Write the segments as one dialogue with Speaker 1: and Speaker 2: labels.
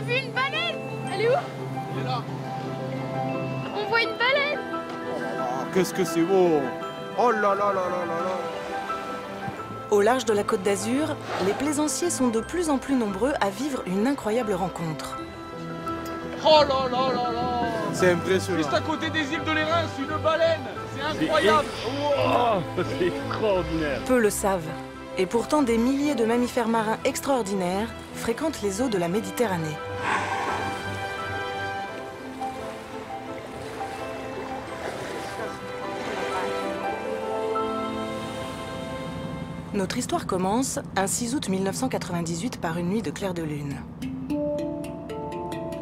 Speaker 1: vu une baleine. Elle est où?
Speaker 2: Elle est là.
Speaker 1: On voit une baleine.
Speaker 2: Oh, qu'est-ce que c'est beau! Oh là là là là là là!
Speaker 3: Au large de la Côte d'Azur, les plaisanciers sont de plus en plus nombreux à vivre une incroyable rencontre.
Speaker 4: Oh là là là là!
Speaker 2: C'est impressionnant.
Speaker 4: Juste à côté des îles de l'Érins, une baleine! C'est incroyable!
Speaker 5: Oh, c'est extraordinaire!
Speaker 3: Peu le savent. Et pourtant, des milliers de mammifères marins extraordinaires fréquentent les eaux de la Méditerranée. Notre histoire commence un 6 août 1998 par une nuit de clair de lune.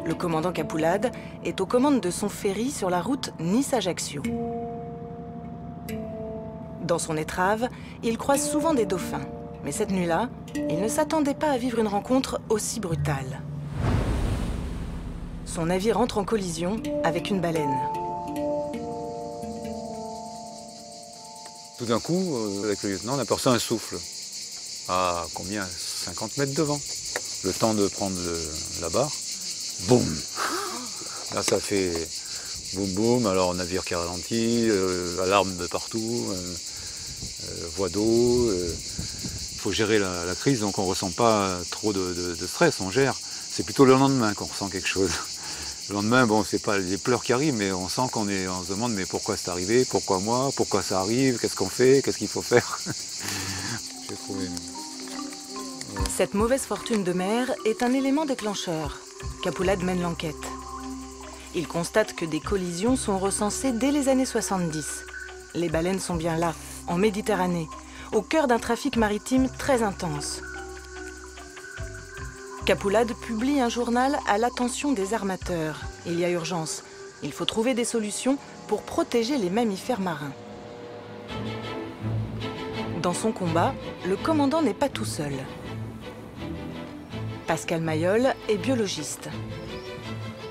Speaker 3: Le commandant Capoulade est aux commandes de son ferry sur la route Nice-Ajaccio. Dans son étrave, il croise souvent des dauphins. Mais cette nuit-là, il ne s'attendait pas à vivre une rencontre aussi brutale. Son navire entre en collision avec une baleine.
Speaker 6: Tout d'un coup, avec le lieutenant, on aperçoit un souffle. À combien? 50 mètres devant. Le temps de prendre la barre. Boum! Là, ça fait boum boum. Alors, navire qui ralentit, alarme de partout, voie d'eau. Il faut gérer la crise, donc on ne ressent pas trop de stress, on gère. C'est plutôt le lendemain qu'on ressent quelque chose. Le lendemain, bon, c'est pas les pleurs qui arrivent, mais on sent on se demande mais pourquoi c'est arrivé, pourquoi moi, pourquoi ça arrive, qu'est-ce qu'on fait, qu'est-ce qu'il faut faire. J'ai trouvé.
Speaker 3: Cette mauvaise fortune de mer est un élément déclencheur. Capoulade mène l'enquête. Il constate que des collisions sont recensées dès les années 70. Les baleines sont bien là, en Méditerranée, au cœur d'un trafic maritime très intense. Capoulade publie un journal à l'attention des armateurs. Il y a urgence. Il faut trouver des solutions pour protéger les mammifères marins. Dans son combat, le commandant n'est pas tout seul. Pascal Mayol est biologiste.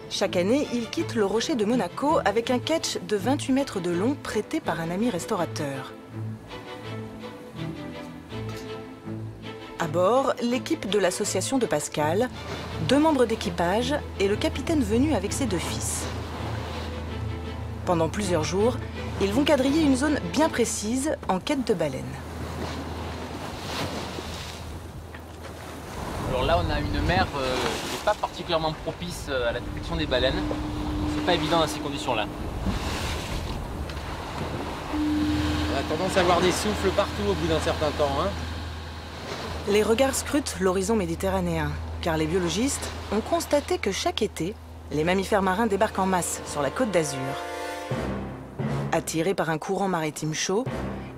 Speaker 3: Chaque année, il quitte le rocher de Monaco avec un ketch de 28 mètres de long prêté par un ami restaurateur. À bord, l'équipe de l'association de Pascal, 2 membres d'équipage et le capitaine venu avec ses 2 fils. Pendant plusieurs jours, ils vont quadriller une zone bien précise en quête de baleines.
Speaker 7: Alors là, on a une mer qui n'est pas particulièrement propice à la détection des baleines. C'est pas évident dans ces conditions-là.
Speaker 4: On a tendance à avoir des souffles partout au bout d'un certain temps, hein.
Speaker 3: Les regards scrutent l'horizon méditerranéen, car les biologistes ont constaté que chaque été, les mammifères marins débarquent en masse sur la Côte d'Azur. Attirés par un courant maritime chaud,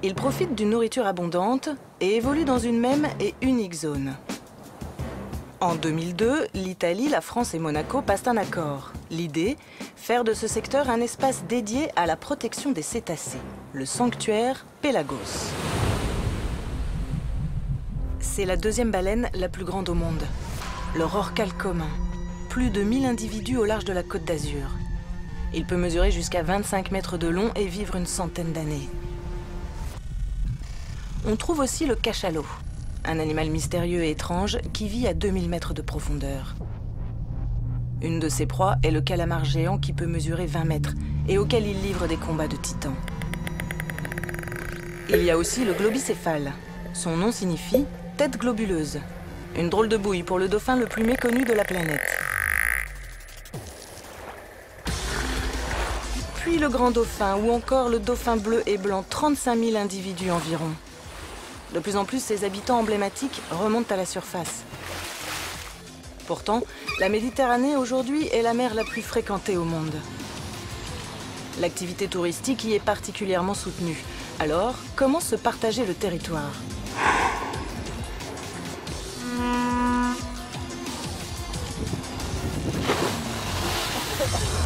Speaker 3: ils profitent d'une nourriture abondante et évoluent dans une même et unique zone. En 2002, l'Italie, la France et Monaco passent un accord. L'idée, faire de ce secteur un espace dédié à la protection des cétacés, le sanctuaire Pélagos. C'est la 2e baleine la plus grande au monde. Le rorqual commun. Plus de 1000 individus au large de la Côte d'Azur. Il peut mesurer jusqu'à 25 mètres de long et vivre une centaine d'années. On trouve aussi le cachalot, un animal mystérieux et étrange qui vit à 2000 mètres de profondeur. Une de ses proies est le calamar géant qui peut mesurer 20 mètres et auquel il livre des combats de titans. Il y a aussi le globicéphale. Son nom signifie tête globuleuse. Une drôle de bouille pour le dauphin le plus méconnu de la planète. Puis le grand dauphin ou encore le dauphin bleu et blanc, 35 000 individus environ. De plus en plus, ces habitants emblématiques remontent à la surface. Pourtant, la Méditerranée aujourd'hui est la mer la plus fréquentée au monde. L'activité touristique y est particulièrement soutenue. Alors, comment se partager le territoire ?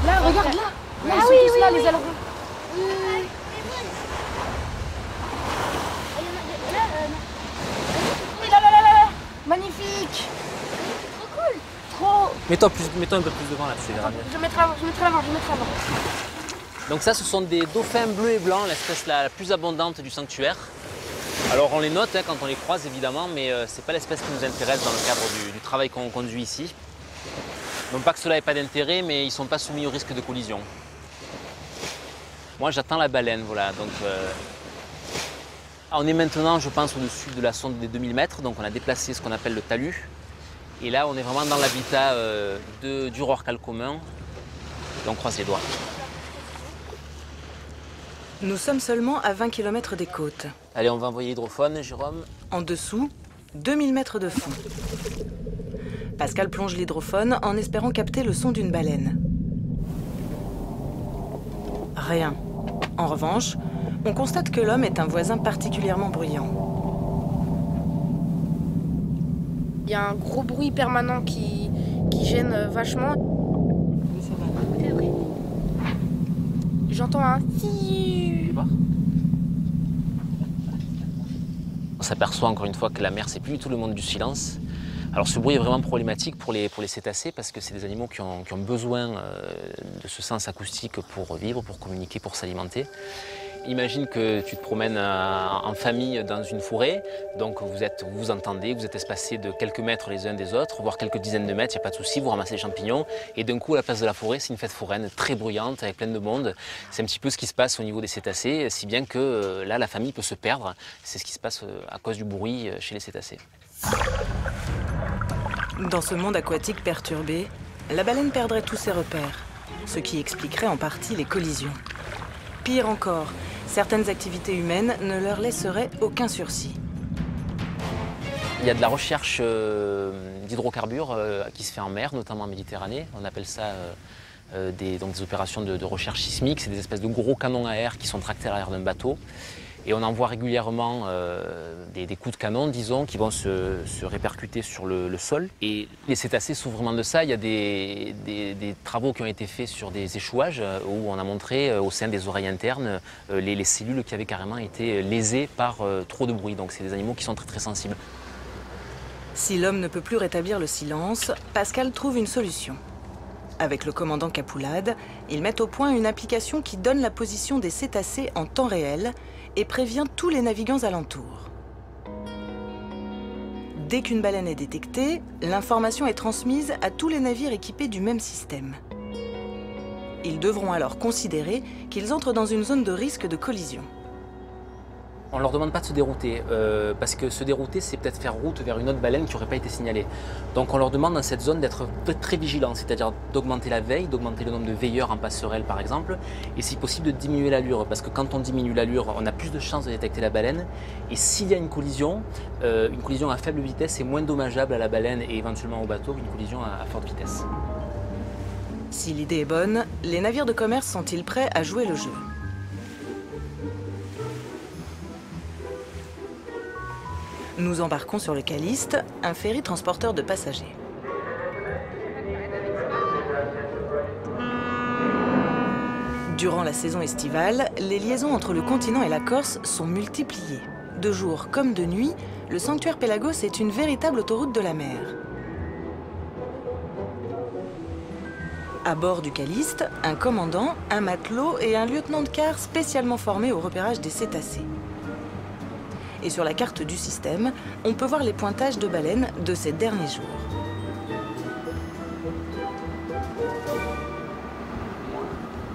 Speaker 1: Là, regarde là. Là, ils sont tous là, les ailerons. Oui, là. Magnifique. Trop cool. Trop.
Speaker 7: Mets-toi un peu plus devant là, c'est grave.
Speaker 1: Je mettrai avant.
Speaker 7: Donc ça, ce sont des dauphins bleus et blancs, l'espèce la plus abondante du sanctuaire. Alors on les note quand on les croise évidemment, mais c'est pas l'espèce qui nous intéresse dans le cadre du travail qu'on conduit ici. Non pas que cela n'ait pas d'intérêt, mais ils ne sont pas soumis au risque de collision. Moi, j'attends la baleine, voilà. Donc, on est maintenant, je pense, au-dessus de la sonde des 2000 mètres, donc on a déplacé ce qu'on appelle le talus. Et là, on est vraiment dans l'habitat du rorqual commun. Donc, on croise les doigts.
Speaker 3: Nous sommes seulement à 20 km des côtes.
Speaker 7: Allez, on va envoyer l'hydrophone, Jérôme.
Speaker 3: En dessous, 2000 mètres de fond. Pascal plonge l'hydrophone en espérant capter le son d'une baleine. Rien. En revanche, on constate que l'homme est un voisin particulièrement bruyant.
Speaker 1: Il y a un gros bruit permanent qui gêne vachement. J'entends un si.
Speaker 7: On s'aperçoit encore une fois que la mer, c'est plus du tout le monde du silence. Alors ce bruit est vraiment problématique pour les cétacés parce que c'est des animaux qui ont besoin de ce sens acoustique pour vivre, pour communiquer, pour s'alimenter. Imagine que tu te promènes en famille dans une forêt, donc vous vous entendez, vous êtes espacés de quelques mètres les uns des autres, voire quelques dizaines de mètres, il n'y a pas de souci, vous ramassez les champignons, et d'un coup à la place de la forêt, c'est une fête foraine très bruyante, avec plein de monde. C'est un petit peu ce qui se passe au niveau des cétacés, si bien que là la famille peut se perdre, c'est ce qui se passe à cause du bruit chez les cétacés.
Speaker 3: Dans ce monde aquatique perturbé, la baleine perdrait tous ses repères, ce qui expliquerait en partie les collisions. Pire encore, certaines activités humaines ne leur laisseraient aucun sursis.
Speaker 7: Il y a de la recherche d'hydrocarbures qui se fait en mer, notamment en Méditerranée. On appelle ça des opérations de recherche sismique. C'est des espèces de gros canons à air qui sont tractés à l'arrière d'un bateau. Et on envoie régulièrement des coups de canon, disons, qui vont se répercuter sur le sol. Et les cétacés souffrent vraiment de ça. Il y a des travaux qui ont été faits sur des échouages où on a montré au sein des oreilles internes les cellules qui avaient carrément été lésées par trop de bruit. Donc c'est des animaux qui sont très très sensibles.
Speaker 3: Si l'homme ne peut plus rétablir le silence, Pascal trouve une solution. Avec le commandant Capoulade, ils mettent au point une application qui donne la position des cétacés en temps réel et prévient tous les navigants alentours. Dès qu'une baleine est détectée, l'information est transmise à tous les navires équipés du même système. Ils devront alors considérer qu'ils entrent dans une zone de risque de collision.
Speaker 7: On ne leur demande pas de se dérouter, parce que se dérouter, c'est peut-être faire route vers une autre baleine qui n'aurait pas été signalée. Donc on leur demande dans cette zone d'être très vigilants, c'est-à-dire d'augmenter la veille, d'augmenter le nombre de veilleurs en passerelle par exemple, et si possible de diminuer l'allure, parce que quand on diminue l'allure, on a plus de chances de détecter la baleine, et s'il y a une collision à faible vitesse est moins dommageable à la baleine et éventuellement au bateau qu'une collision à forte vitesse.
Speaker 3: Si l'idée est bonne, les navires de commerce sont-ils prêts à jouer le jeu ? Nous embarquons sur le Caliste, un ferry transporteur de passagers. Durant la saison estivale, les liaisons entre le continent et la Corse sont multipliées. De jour comme de nuit, le sanctuaire Pélagos est une véritable autoroute de la mer. À bord du Caliste, un commandant, un matelot et un lieutenant de quart spécialement formés au repérage des cétacés. Et sur la carte du système, on peut voir les pointages de baleines de ces derniers jours.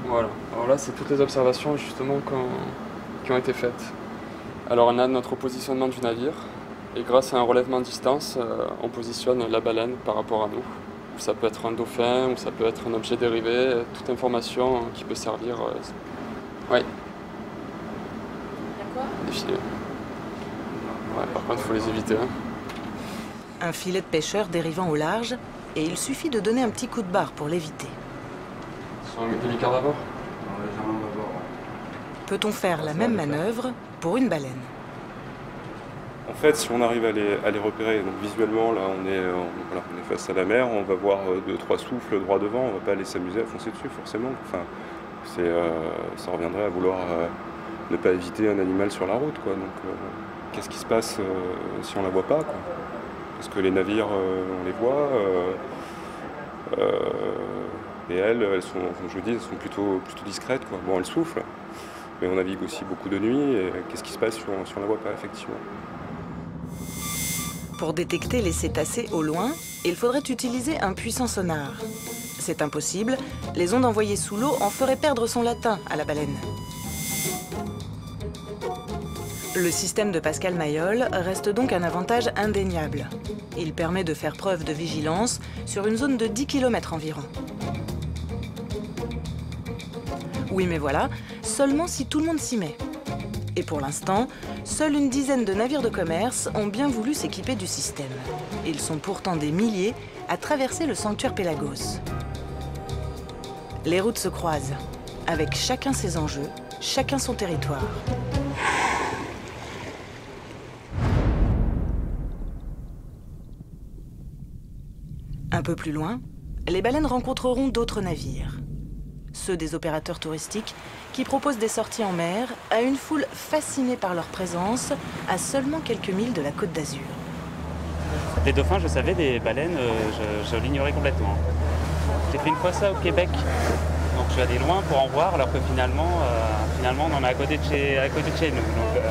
Speaker 8: Voilà, alors là c'est toutes les observations justement qui ont été faites. Alors on a notre positionnement du navire et grâce à un relèvement de distance, on positionne la baleine par rapport à nous. Ça peut être un dauphin ou ça peut être un objet dérivé, toute information qui peut servir. Oui. Des filets. Ouais, par contre, il faut les éviter. Hein.
Speaker 3: Un filet de pêcheur dérivant au large, et il suffit de donner un petit coup de barre pour l'éviter.
Speaker 8: Sur un hélicard d'abord ?
Speaker 2: Légèrement d'abord.
Speaker 3: Peut-on faire la même manœuvre pour une baleine?
Speaker 9: En fait, si on arrive à les repérer, donc visuellement, là, on est face à la mer, on va voir 2-3 souffles droit devant, on va pas aller s'amuser à foncer dessus, forcément. Enfin, ça reviendrait à vouloir ne pas éviter un animal sur la route, quoi. Donc, qu'est-ce qui se passe si on la voit pas, quoi? Parce que les navires, on les voit, et elles sont, comme je le dis, elles sont plutôt discrètes, quoi. Bon, elles soufflent, mais on navigue aussi beaucoup de nuit, et qu'est-ce qui se passe si on la voit pas, effectivement?
Speaker 3: Pour détecter les cétacés au loin, il faudrait utiliser un puissant sonar. C'est impossible, les ondes envoyées sous l'eau en feraient perdre son latin à la baleine. Le système de Pascal-Mayol reste donc un avantage indéniable. Il permet de faire preuve de vigilance sur une zone de 10 km environ. Oui, mais voilà, seulement si tout le monde s'y met. Et pour l'instant, seule une dizaine de navires de commerce ont bien voulu s'équiper du système. Ils sont pourtant des milliers à traverser le sanctuaire Pélagos. Les routes se croisent, avec chacun ses enjeux, chacun son territoire. Un peu plus loin, les baleines rencontreront d'autres navires. Ceux des opérateurs touristiques qui proposent des sorties en mer à une foule fascinée par leur présence à seulement quelques milles de la Côte d'Azur.
Speaker 10: Des dauphins, je savais, des baleines, je l'ignorais complètement. J'ai fait une fois ça au Québec, donc je suis allé loin pour en voir, alors que finalement on en est à côté de chez nous. Donc,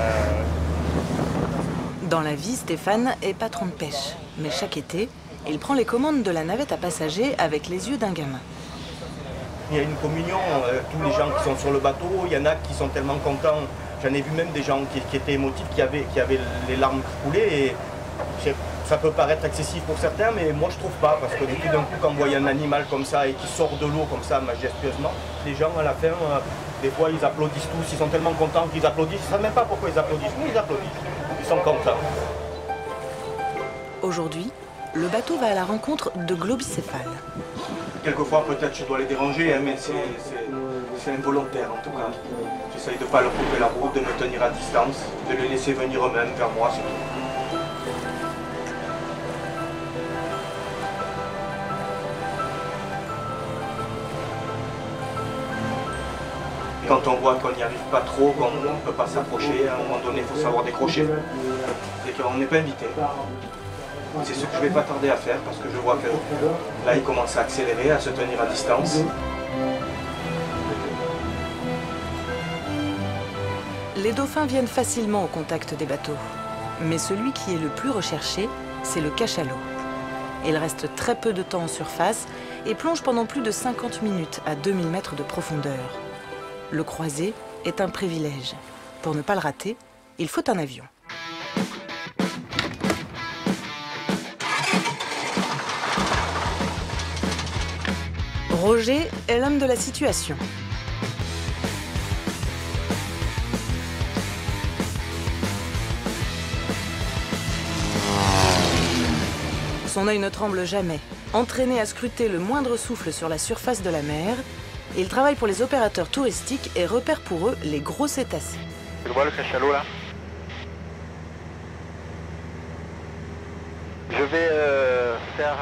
Speaker 3: Dans la vie, Stéphane est patron de pêche, mais chaque été, il prend les commandes de la navette à passagers avec les yeux d'un gamin.
Speaker 11: Il y a une communion, tous les gens qui sont sur le bateau, il y en a qui sont tellement contents. J'en ai vu même des gens qui étaient émotifs, qui avaient les larmes qui coulaient. Et ça peut paraître excessif pour certains, mais moi je trouve pas, parce que tout d'un coup, quand on voit un animal comme ça et qui sort de l'eau comme ça majestueusement, les gens à la fin, des fois ils applaudissent tous, ils sont tellement contents qu'ils applaudissent. Ils ne savent même pas pourquoi ils applaudissent, mais ils applaudissent, ils sont contents.
Speaker 3: Aujourd'hui, le bateau va à la rencontre de globicéphales.
Speaker 11: Quelquefois, peut-être je dois les déranger, hein, mais c'est involontaire en tout cas. J'essaye de ne pas leur couper la route, de me tenir à distance, de les laisser venir eux-mêmes vers moi, c'est tout. Quand on voit qu'on n'y arrive pas trop, qu'on ne peut pas s'approcher, à un moment donné, il faut savoir décrocher. C'est qu'on n'est pas invité. C'est ce que je ne vais pas tarder à faire parce que je vois que là il commence à accélérer, à se tenir à distance.
Speaker 3: Les dauphins viennent facilement au contact des bateaux. Mais celui qui est le plus recherché, c'est le cachalot. Il reste très peu de temps en surface et plonge pendant plus de 50 minutes à 2000 mètres de profondeur. Le croiser est un privilège. Pour ne pas le rater, il faut un avion. Roger est l'homme de la situation. Son œil ne tremble jamais. Entraîné à scruter le moindre souffle sur la surface de la mer, il travaille pour les opérateurs touristiques et repère pour eux les gros cétacés.
Speaker 12: Tu le vois le cachalot là? Je vais faire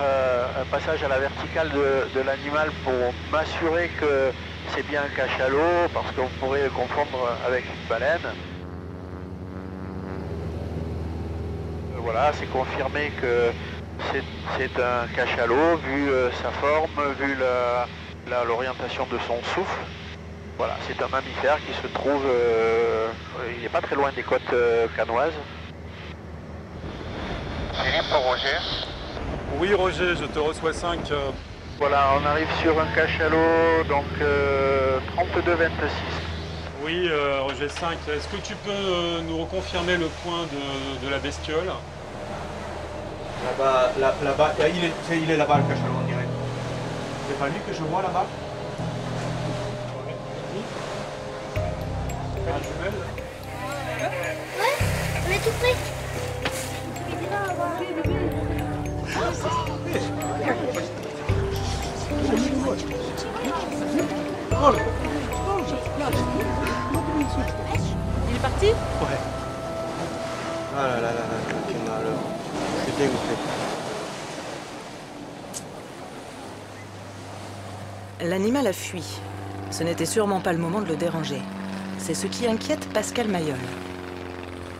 Speaker 12: un passage à la verticale de l'animal pour m'assurer que c'est bien un cachalot, parce qu'on pourrait le confondre avec une baleine. Voilà, c'est confirmé que c'est un cachalot, vu sa forme, vu l'orientation de son souffle. Voilà, c'est un mammifère qui se trouve, il n'est pas très loin des côtes canoises. Philippe, pour Roger.
Speaker 2: Oui, Roger, je te reçois 5.
Speaker 12: Voilà, on arrive sur un cachalot, donc 32,26.
Speaker 2: Oui, Roger 5. Est-ce que tu peux nous reconfirmer le point de la bestiole?
Speaker 11: Là-bas, il est là-bas le cachalot, on dirait. C'est pas lui que je vois là-bas?
Speaker 2: Un jumelle?
Speaker 13: Ouais, on est tout près.
Speaker 1: Il est parti?
Speaker 11: Ouais. Ah là là là là, quel malheur. Je suis dégoûté.
Speaker 3: L'animal a fui. Ce n'était sûrement pas le moment de le déranger. C'est ce qui inquiète Pascal-Mayol.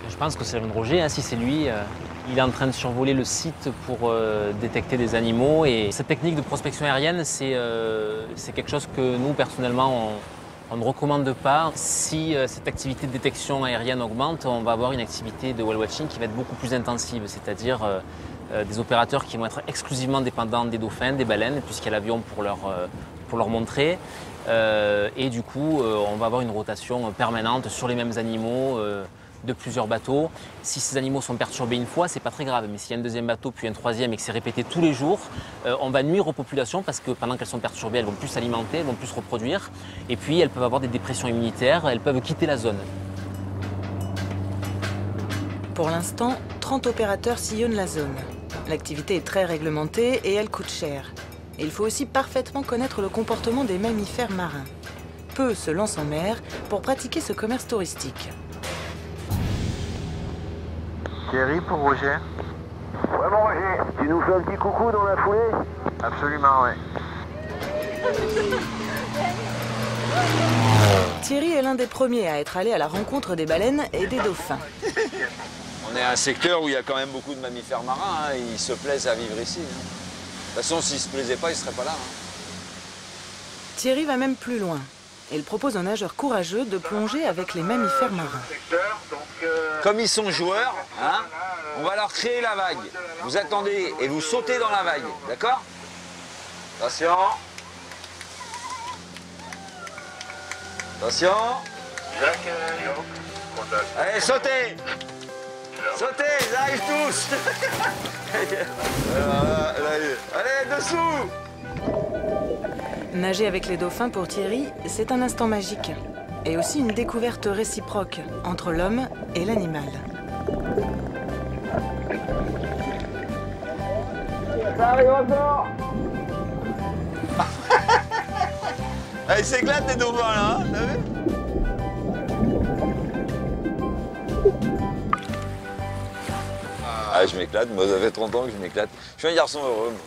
Speaker 7: Je pense que c'est le Roger, hein, si c'est lui. Il est en train de survoler le site pour détecter des animaux. Et cette technique de prospection aérienne, c'est quelque chose que nous, personnellement, On ne recommande pas. Si cette activité de détection aérienne augmente, on va avoir une activité de whale watching qui va être beaucoup plus intensive, c'est-à-dire des opérateurs qui vont être exclusivement dépendants des dauphins, des baleines, puisqu'il y a l'avion pour leur montrer. Et du coup, on va avoir une rotation permanente sur les mêmes animaux de plusieurs bateaux. Si ces animaux sont perturbés une fois, c'est pas très grave, mais s'il y a un deuxième bateau, puis un troisième et que c'est répété tous les jours, on va nuire aux populations parce que pendant qu'elles sont perturbées, elles vont plus s'alimenter, elles vont plus se reproduire, et puis elles peuvent avoir des dépressions immunitaires, elles peuvent quitter la zone.
Speaker 3: Pour l'instant, 30 opérateurs sillonnent la zone. L'activité est très réglementée et elle coûte cher. Il faut aussi parfaitement connaître le comportement des mammifères marins. Peu se lancent en mer pour pratiquer ce commerce touristique.
Speaker 12: Thierry pour Roger. Ouais mon Roger, tu nous fais un petit coucou dans la foulée? Absolument, ouais.
Speaker 3: Thierry est l'un des premiers à être allé à la rencontre des baleines et des dauphins.
Speaker 6: On est un secteur où il y a quand même beaucoup de mammifères marins, hein. Ils se plaisent à vivre ici. Hein. De toute façon, s'ils ne se plaisaient pas, ils ne seraient pas là. Hein.
Speaker 3: Thierry va même plus loin. Il propose aux nageurs courageux de plonger avec les mammifères marins.
Speaker 6: Comme ils sont joueurs, hein, on va leur créer la vague. Vous attendez et vous sautez dans la vague, d'accord? Attention. Attention. Allez, sautez. Sautez, ils arrivent tous. Allez, dessous.
Speaker 3: Nager avec les dauphins pour Thierry, c'est un instant magique. Et aussi une découverte réciproque entre l'homme et l'animal.
Speaker 6: Ça arrive encore. Ah, ils s'éclatent les dauphins là, hein, t'as vu? Ah, je m'éclate, moi ça fait 30 ans que je m'éclate. Je suis un garçon heureux, moi.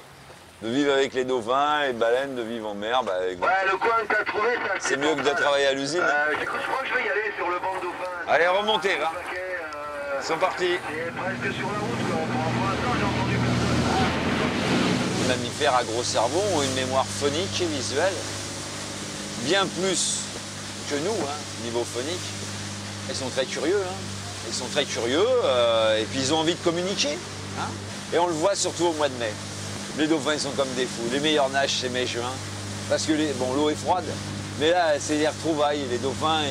Speaker 6: De vivre avec les dauphins, les baleines, de vivre en mer, bah, avec...
Speaker 12: Ouais, le coin que t'as trouvé,
Speaker 6: c'est mieux que de travailler à l'usine.
Speaker 12: Je crois que je vais y aller sur le banc de dauphins.
Speaker 6: Allez, remontez, va. Ils sont partis.
Speaker 12: C'est presque sur la route, quoi. Pour l'instant, j'ai entendu personne.
Speaker 6: Les mammifères à gros cerveau ont une mémoire phonique et visuelle. Bien plus que nous, hein, niveau phonique. Ils sont très curieux, hein. Ils sont très curieux, et puis ils ont envie de communiquer. Hein. Et on le voit surtout au mois de mai. Les dauphins, ils sont comme des fous. Les meilleures nages, c'est mai-juin. Parce que l'eau est froide. Mais là, c'est les retrouvailles. Les dauphins,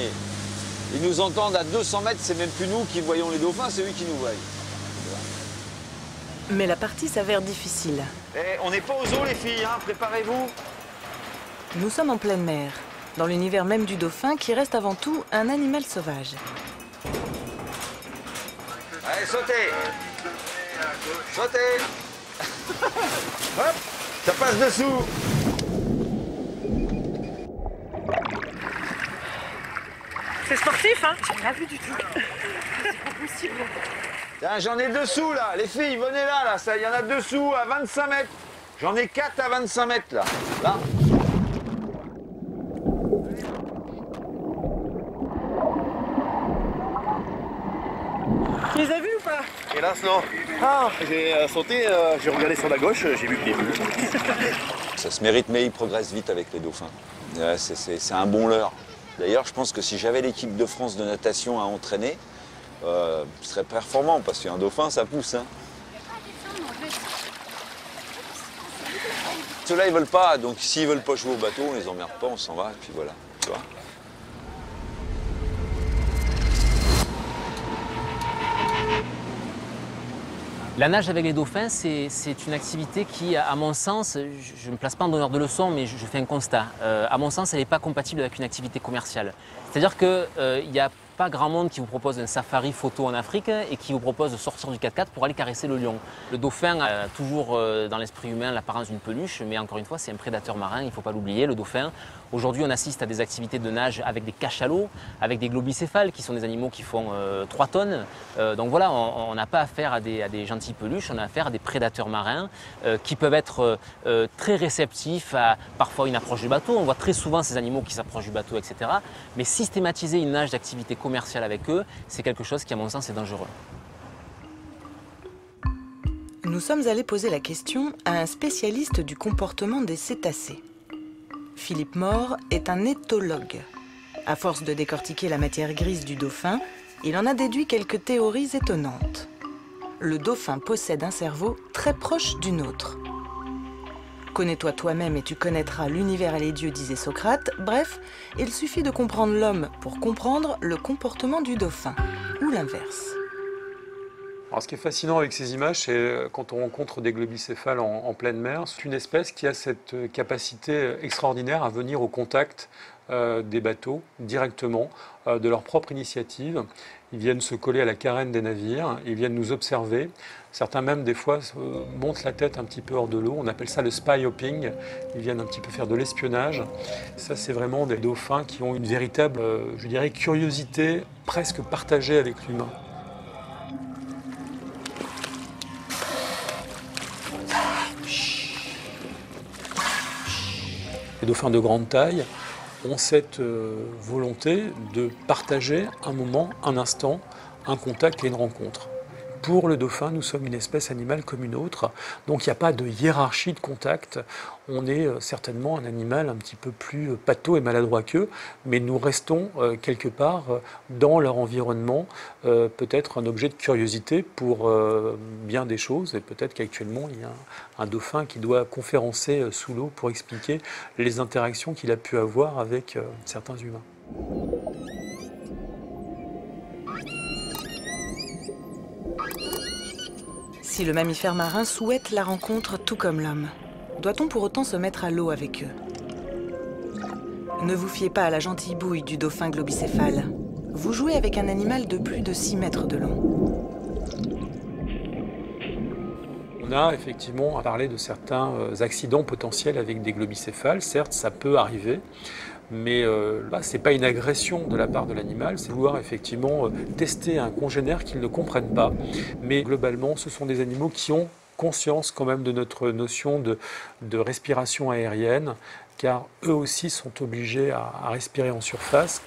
Speaker 6: ils nous entendent à 200 mètres. C'est même plus nous qui voyons les dauphins, c'est eux qui nous voient.
Speaker 3: Mais la partie s'avère difficile.
Speaker 6: On n'est pas aux eaux, les filles, hein. Préparez-vous.
Speaker 3: Nous sommes en pleine mer, dans l'univers même du dauphin qui reste avant tout un animal sauvage.
Speaker 6: Allez, sautez. Sautez. Hop, ça passe dessous.
Speaker 14: C'est sportif, hein? J'ai rien vu du tout. C'est pas possible.
Speaker 6: Tiens, j'en ai dessous, là. Les filles, venez là. Il y en a dessous, à 25 mètres. J'en ai 4 à 25 mètres, là. Là.
Speaker 14: Tu les as vus ou pas?
Speaker 11: Hélas, non.
Speaker 14: Ah.
Speaker 11: J'ai sauté, j'ai regardé sur la gauche, j'ai vu que les vues.
Speaker 6: Ça se mérite, mais ils progressent vite avec les dauphins. Ouais, c'est un bon leurre. D'ailleurs, je pense que si j'avais l'équipe de France de natation à entraîner, je serais performant, parce qu'un dauphin, ça pousse. Hein. Ceux-là, ils veulent pas, donc s'ils veulent pas jouer au bateau, on les emmerde pas, on s'en va, et puis voilà. Tu vois.
Speaker 7: La nage avec les dauphins, c'est une activité qui, à mon sens, je ne me place pas en donneur de leçons, mais je fais un constat. À mon sens, elle n'est pas compatible avec une activité commerciale. C'est-à-dire qu'il n'y a pas grand monde qui vous propose un safari photo en Afrique et qui vous propose de sortir du 4x4 pour aller caresser le lion. Le dauphin a toujours dans l'esprit humain l'apparence d'une peluche, mais encore une fois, c'est un prédateur marin, il ne faut pas l'oublier, le dauphin. Aujourd'hui, on assiste à des activités de nage avec des cachalots, avec des globicéphales, qui sont des animaux qui font 3 tonnes. Donc voilà, on n'a pas affaire à des gentilles peluches, on a affaire à des prédateurs marins qui peuvent être très réceptifs à parfois une approche du bateau. On voit très souvent ces animaux qui s'approchent du bateau, etc. Mais systématiser une nage d'activité commerciale avec eux, c'est quelque chose qui, à mon sens, est dangereux.
Speaker 3: Nous sommes allés poser la question à un spécialiste du comportement des cétacés. Philippe Mort est un éthologue. À force de décortiquer la matière grise du dauphin, il en a déduit quelques théories étonnantes. Le dauphin possède un cerveau très proche du nôtre. Connais-toi toi-même et tu connaîtras l'univers et les dieux, disait Socrate. Bref, il suffit de comprendre l'homme pour comprendre le comportement du dauphin, ou l'inverse.
Speaker 2: Alors, ce qui est fascinant avec ces images, c'est quand on rencontre des globicéphales en pleine mer, c'est une espèce qui a cette capacité extraordinaire à venir au contact des bateaux directement, de leur propre initiative. Ils viennent se coller à la carène des navires, ils viennent nous observer. Certains même, des fois, montent la tête un petit peu hors de l'eau. On appelle ça le spy hopping. Ils viennent un petit peu faire de l'espionnage. Ça, c'est vraiment des dauphins qui ont une véritable, je dirais, curiosité presque partagée avec l'humain. Les dauphins de grande taille ont cette volonté de partager un moment, un instant, un contact et une rencontre. Pour le dauphin, nous sommes une espèce animale comme une autre, donc il n'y a pas de hiérarchie de contact. On est certainement un animal un petit peu plus pâteau et maladroit qu'eux, mais nous restons quelque part dans leur environnement, peut-être un objet de curiosité pour bien des choses, et peut-être qu'actuellement il y a un dauphin qui doit conférencer sous l'eau pour expliquer les interactions qu'il a pu avoir avec certains humains.
Speaker 3: Si le mammifère marin souhaite la rencontre tout comme l'homme, doit-on pour autant se mettre à l'eau avec eux? Ne vous fiez pas à la gentille bouille du dauphin globicéphale. Vous jouez avec un animal de plus de 6 mètres de long.
Speaker 2: On a effectivement parlé de certains accidents potentiels avec des globicéphales. Certes, ça peut arriver, mais là, ce n'est pas une agression de la part de l'animal, c'est vouloir effectivement tester un congénère qu'ils ne comprennent pas. Mais globalement, ce sont des animaux qui ont conscience quand même de notre notion de respiration aérienne, car eux aussi sont obligés à respirer en surface.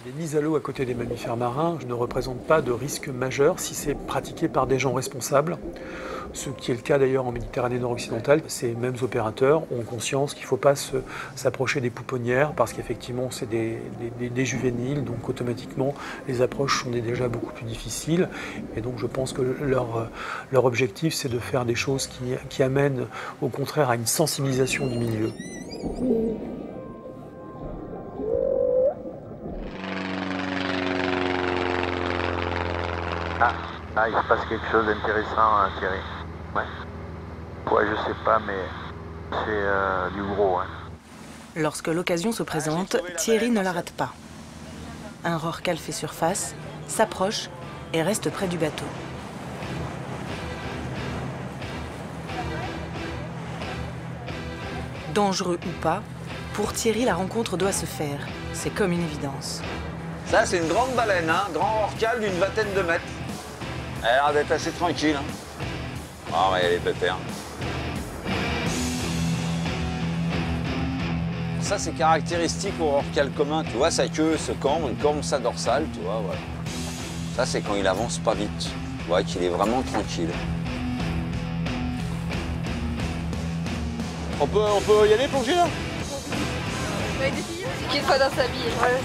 Speaker 2: Les mises à l'eau à côté des mammifères marins ne représentent pas de risque majeur si c'est pratiqué par des gens responsables, ce qui est le cas d'ailleurs en Méditerranée nord-occidentale. Ces mêmes opérateurs ont conscience qu'il ne faut pas s'approcher des pouponnières parce qu'effectivement c'est des juvéniles, donc automatiquement les approches sont déjà beaucoup plus difficiles. Et donc je pense que leur objectif c'est de faire des choses qui amènent au contraire à une sensibilisation du milieu.
Speaker 12: Ah, il se passe quelque chose d'intéressant, hein, Thierry. Ouais. Ouais, je sais pas, mais c'est du gros. Hein.
Speaker 3: Lorsque l'occasion se présente, Thierry ne la rate pas. Un rorqual fait surface, s'approche et reste près du bateau. Dangereux ou pas, pour Thierry, la rencontre doit se faire. C'est comme une évidence.
Speaker 15: Ça, c'est une grande baleine, hein, grand rorqual d'une vingtaine de mètres. Elle a l'air d'être assez tranquille. Hein. Ah, mais elle est pépère. Ça, c'est caractéristique au rorqual commun. Tu vois, sa queue se cambre, il cambre sa dorsale, tu vois, voilà. Ça, c'est quand il avance pas vite. Tu vois qu'il est vraiment tranquille.
Speaker 4: On peut y aller plonger là?
Speaker 14: C'est qu'une fois dans sa vie. Ouais,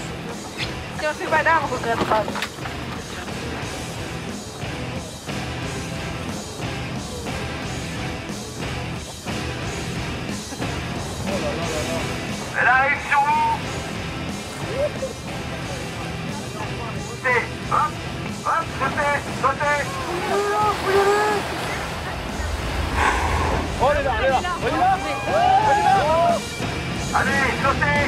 Speaker 14: si on fait pas là, on regrettera.
Speaker 16: Elle arrive sur vous. Sautez, hop, hop, sautez.
Speaker 4: Oh, elle est là, on y va.
Speaker 16: Allez, sautez.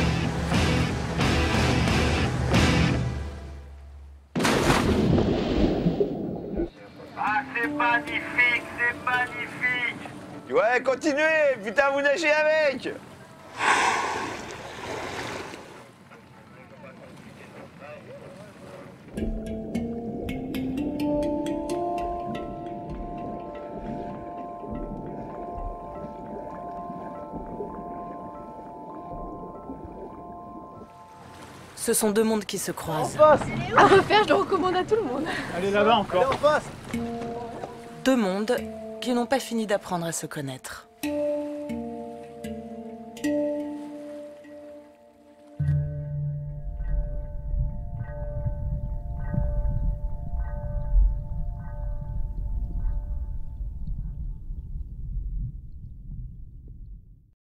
Speaker 16: Ah, c'est magnifique, c'est magnifique.
Speaker 15: Ouais, continuez, putain, vous nagez avec.
Speaker 3: Ce sont deux mondes qui se croisent.
Speaker 14: À refaire, je le recommande à tout le monde.
Speaker 5: Allez là-bas encore.
Speaker 3: Deux mondes qui n'ont pas fini d'apprendre à se connaître.